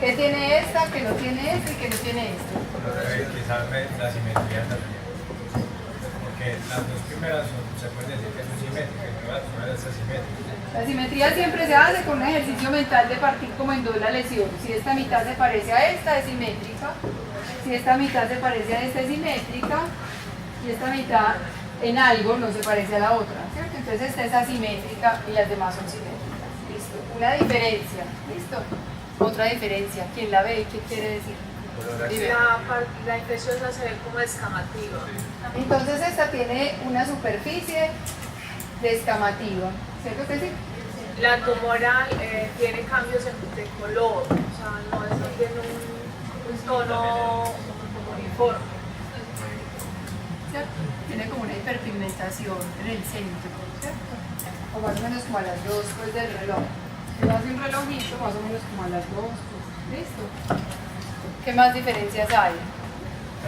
¿Qué tiene esta, que no tiene esta y que no tiene esta? Pero debe utilizarme la simetría también. Porque las dos primeras se puede decir que son simétricas, y todas las primeras son simétricas. La simetría siempre se hace con un ejercicio mental de partir como en dos la lesión. Si esta mitad se parece a esta, es simétrica. Si esta mitad se parece a esta, es simétrica. Y esta mitad en algo no se parece a la otra, ¿cierto? Entonces esta es asimétrica y las demás son simétricas. Listo. Una diferencia. ¿Listo? Otra diferencia. ¿Quién la ve? ¿Qué quiere decir? Dime. La infecciosa se ve como descamativa. Entonces esta tiene una superficie descamativa, ¿cierto que sí? La tumoral tiene cambios de color, o sea, no tiene un tono uniforme. ¿Cierto? tiene como una hiperpigmentación en el centro, ¿cierto? O más o menos como a las 2 pues, del reloj. Si hace un relojito, más o menos como a las 2, pues, listo. ¿Qué más diferencias hay?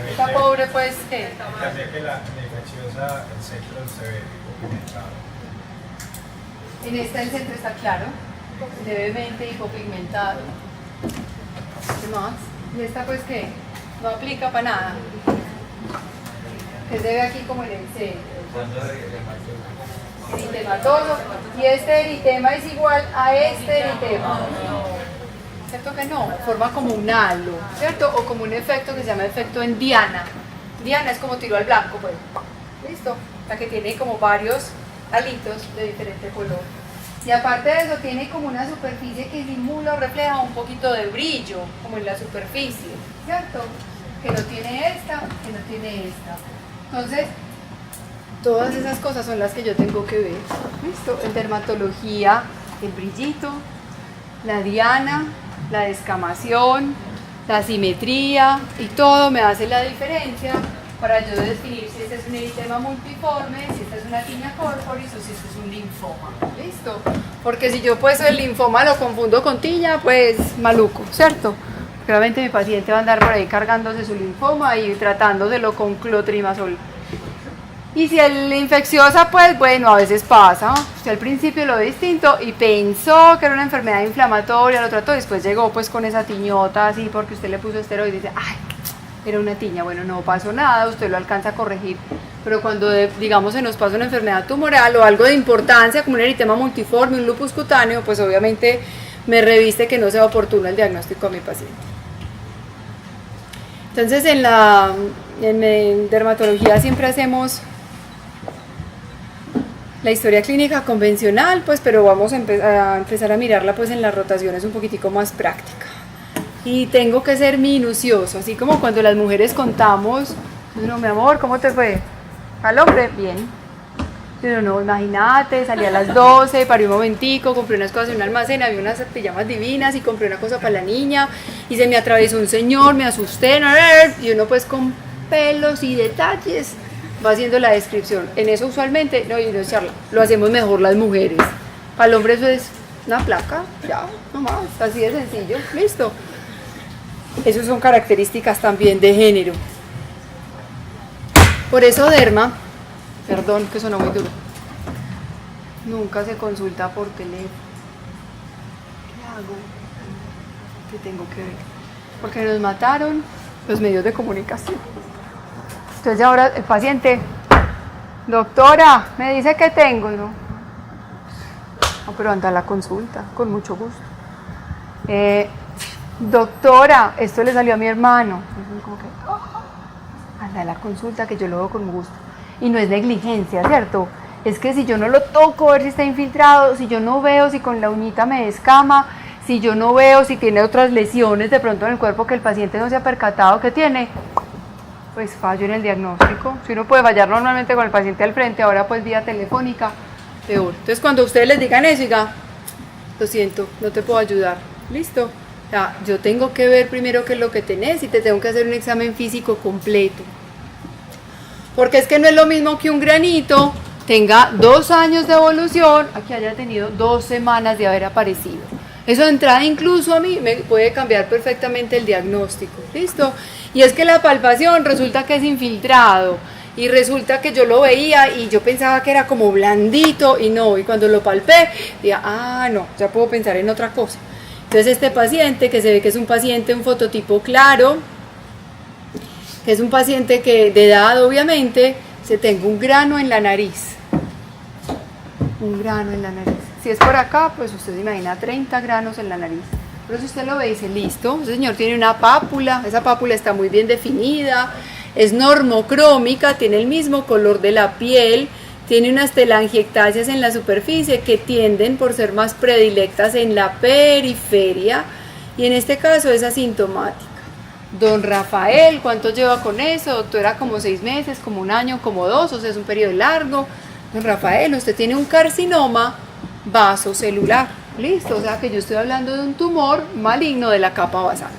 Esta pobre pues, ¿qué? También que la gaseosa, el centro se ve pigmentado. En esta el centro está claro, levemente hipopigmentado. ¿Qué más? ¿Y esta pues qué? No aplica para nada. Que se ve aquí como en el centro. Eritematoso. Y este eritema es igual a este eritema. ¿Cierto que no? Forma como un halo, ¿cierto? O como un efecto que se llama efecto en diana. Diana es como tiro al blanco, pues. ¿Listo? La que tiene como varios halitos de diferente color. Y aparte de eso tiene como una superficie que simula o refleja un poquito de brillo, como en la superficie, ¿cierto? Que no tiene esta, que no tiene esta. Entonces, todas esas cosas son las que yo tengo que ver. ¿Listo? En dermatología, el brillito, la diana, la descamación, la simetría y todo me hace la diferencia para yo definir si este es un eritema multiforme, si esta es una tinea corporis o si este es un linfoma. ¿Listo? Porque si yo pues el linfoma lo confundo con tiña, pues maluco, ¿cierto? Claramente mi paciente va a andar por ahí cargándose su linfoma y tratándoselo con clotrimazol. Y si el infecciosa, pues bueno, a veces pasa. Usted al principio lo ve distinto y pensó que era una enfermedad inflamatoria, lo trató, después llegó pues con esa tiñota así porque usted le puso esteroide y dice, ay, era una tiña. Bueno, no pasó nada, usted lo alcanza a corregir. Pero cuando, digamos, se nos pasa una enfermedad tumoral o algo de importancia, como un eritema multiforme, un lupus cutáneo, pues obviamente me reviste que no sea oportuno el diagnóstico a mi paciente. Entonces, en dermatología siempre hacemos la historia clínica convencional, pues, pero vamos a empezar a mirarla pues en las rotaciones un poquitico más práctica. Y tengo que ser minucioso, así como cuando las mujeres contamos, no, mi amor, ¿cómo te fue? Al hombre, bien. Pero no, imagínate, salí a las 12, paré un momentico, compré unas cosas en un almacén, había unas pijamas divinas y compré una cosa para la niña y se me atravesó un señor, me asusté, y uno pues con pelos y detalles va haciendo la descripción. En eso usualmente, no, y no es charla, lo hacemos mejor las mujeres. Para el hombre eso es una placa, ya, nomás, así de sencillo, listo. Esas son características también de género. Por eso derma, perdón que sonó muy duro, nunca se consulta por teléfono. ¿Qué hago? ¿Qué tengo que ver? Porque nos mataron los medios de comunicación. Entonces ahora el paciente, doctora, me dice que tengo, ¿no? No, pero anda a la consulta, con mucho gusto. Doctora, esto le salió a mi hermano. Como que, anda a la consulta que yo lo veo con gusto. Y no es negligencia, ¿cierto? Es que si yo no lo toco, a ver si está infiltrado, si yo no veo si con la uñita me descama, si yo no veo si tiene otras lesiones de pronto en el cuerpo que el paciente no se ha percatado que tiene, pues fallo en el diagnóstico. Si uno puede fallar normalmente con el paciente al frente, ahora pues vía telefónica, peor. Entonces cuando ustedes les digan eso, diga, lo siento, no te puedo ayudar, listo. O sea, yo tengo que ver primero qué es lo que tenés y te tengo que hacer un examen físico completo. Porque es que no es lo mismo que un granito tenga 2 años de evolución a que haya tenido 2 semanas de haber aparecido. Eso de entrada incluso a mí me puede cambiar perfectamente el diagnóstico, ¿listo? Y es que la palpación resulta que es infiltrado y resulta que yo lo veía y yo pensaba que era como blandito y no, y cuando lo palpé, dije, no, ya puedo pensar en otra cosa. Entonces este paciente, que se ve que es un paciente un fototipo claro, que es un paciente que de edad obviamente, se tenga un grano en la nariz. Un grano en la nariz. Si es por acá, pues usted se imagina 30 granos en la nariz. Pero si usted lo ve y dice, listo, ese señor tiene una pápula, esa pápula está muy bien definida, es normocrómica, tiene el mismo color de la piel, tiene unas telangiectasias en la superficie que tienden por ser más predilectas en la periferia y en este caso es asintomática. Don Rafael, ¿cuánto lleva con eso? Doctora, como 6 meses, como 1 año, como 2, o sea, es un periodo largo. Don Rafael, usted tiene un carcinoma vasocelular, listo, o sea que yo estoy hablando de un tumor maligno de la capa basal.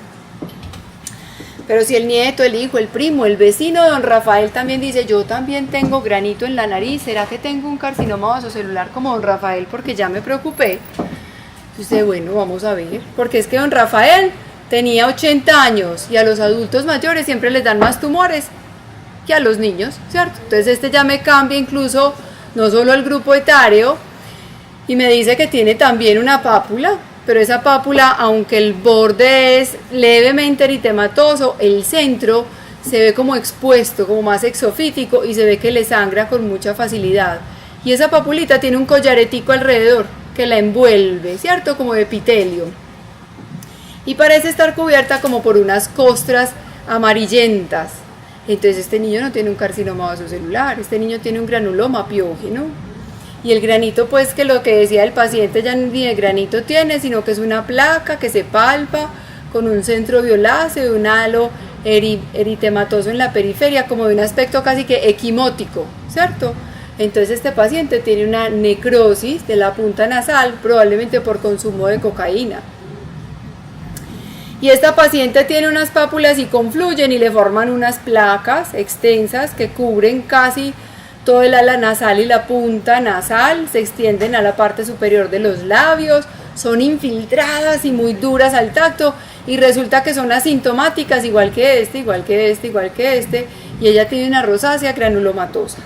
Pero si el nieto, el hijo, el primo, el vecino de don Rafael también dice, yo también tengo granito en la nariz, ¿será que tengo un carcinoma vasocelular como don Rafael? Porque ya me preocupé. Entonces, bueno, vamos a ver, porque es que don Rafael tenía 80 años y a los adultos mayores siempre les dan más tumores que a los niños, ¿cierto? Entonces este ya me cambia incluso no solo el grupo etario y me dice que tiene también una pápula, pero esa pápula, aunque el borde es levemente eritematoso, el centro se ve como expuesto, como más exofítico y se ve que le sangra con mucha facilidad. Y esa papulita tiene un collaretico alrededor que la envuelve, ¿cierto? Como de epitelio. Y parece estar cubierta como por unas costras amarillentas. Entonces este niño no tiene un carcinoma vasocelular, este niño tiene un granuloma piógeno. Y el granito, pues, que lo que decía el paciente ya ni de granito tiene, sino que es una placa que se palpa con un centro violáceo, un halo eritematoso en la periferia, como de un aspecto casi que equimótico, ¿cierto? Entonces este paciente tiene una necrosis de la punta nasal, probablemente por consumo de cocaína. Y esta paciente tiene unas pápulas y confluyen y le forman unas placas extensas que cubren casi todo el ala nasal y la punta nasal, se extienden a la parte superior de los labios, son infiltradas y muy duras al tacto y resulta que son asintomáticas igual que este, igual que este, igual que este, y ella tiene una rosácea granulomatosa.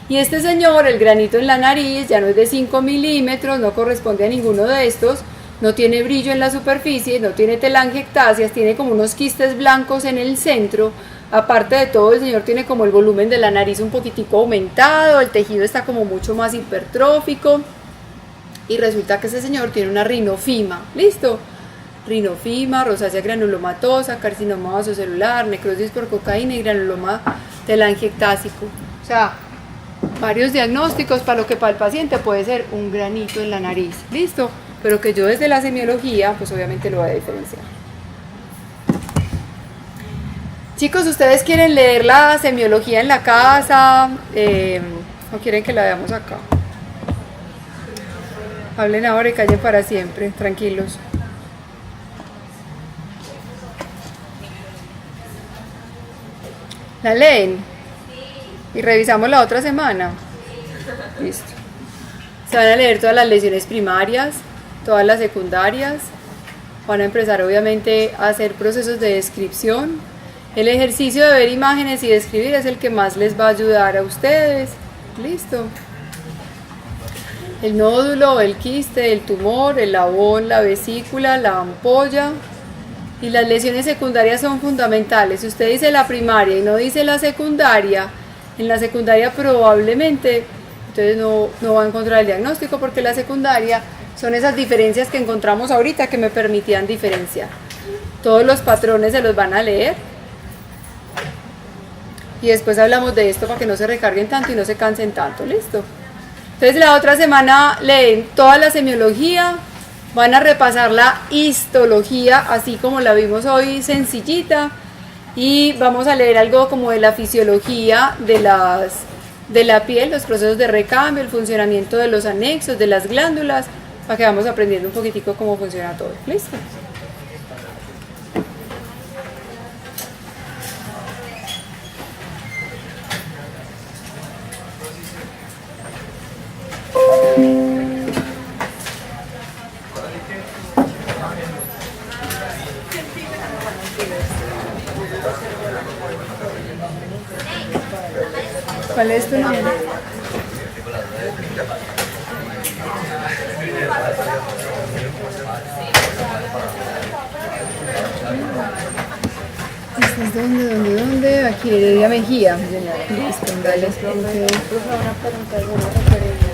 Y este señor, el granito en la nariz, ya no es de 5 milímetros, no corresponde a ninguno de estos, no tiene brillo en la superficie, no tiene telangiectasias, tiene como unos quistes blancos en el centro. Aparte de todo, el señor tiene como el volumen de la nariz un poquitico aumentado, el tejido está como mucho más hipertrófico y resulta que ese señor tiene una rinofima, ¿listo? Rinofima, rosácea granulomatosa, carcinoma vasocelular, necrosis por cocaína y granuloma telangiectásico. O sea, varios diagnósticos para lo que para el paciente puede ser un granito en la nariz, ¿listo? Pero que yo desde la semiología, pues obviamente lo voy a diferenciar. Chicos, ¿ustedes quieren leer la semiología en la casa o quieren que la veamos acá? Hablen ahora y callen para siempre, tranquilos. ¿La leen? Y revisamos la otra semana. Listo. Se van a leer todas las lesiones primarias, todas las secundarias. Van a empezar obviamente a hacer procesos de descripción. El ejercicio de ver imágenes y describir es el que más les va a ayudar a ustedes. Listo. El nódulo, el quiste, el tumor, el labón, la vesícula, la ampolla. Y las lesiones secundarias son fundamentales. Si usted dice la primaria y no dice la secundaria, en la secundaria probablemente entonces no va a encontrar el diagnóstico, porque la secundaria son esas diferencias que encontramos ahorita que me permitían diferenciar. Todos los patrones se los van a leer. Y después hablamos de esto para que no se recarguen tanto y no se cansen tanto, ¿listo? Entonces la otra semana leen toda la semiología, van a repasar la histología, así como la vimos hoy, sencillita, y vamos a leer algo como de la fisiología de la piel, los procesos de recambio, el funcionamiento de los anexos, de las glándulas, para que vamos aprendiendo un poquitico cómo funciona todo, ¿listo? ¿Cuál es tu nombre? ¿Este es dónde? Aquí, Heredia Mejía. Listo, dale. Por favor, una pregunta, ¿alguna referencia?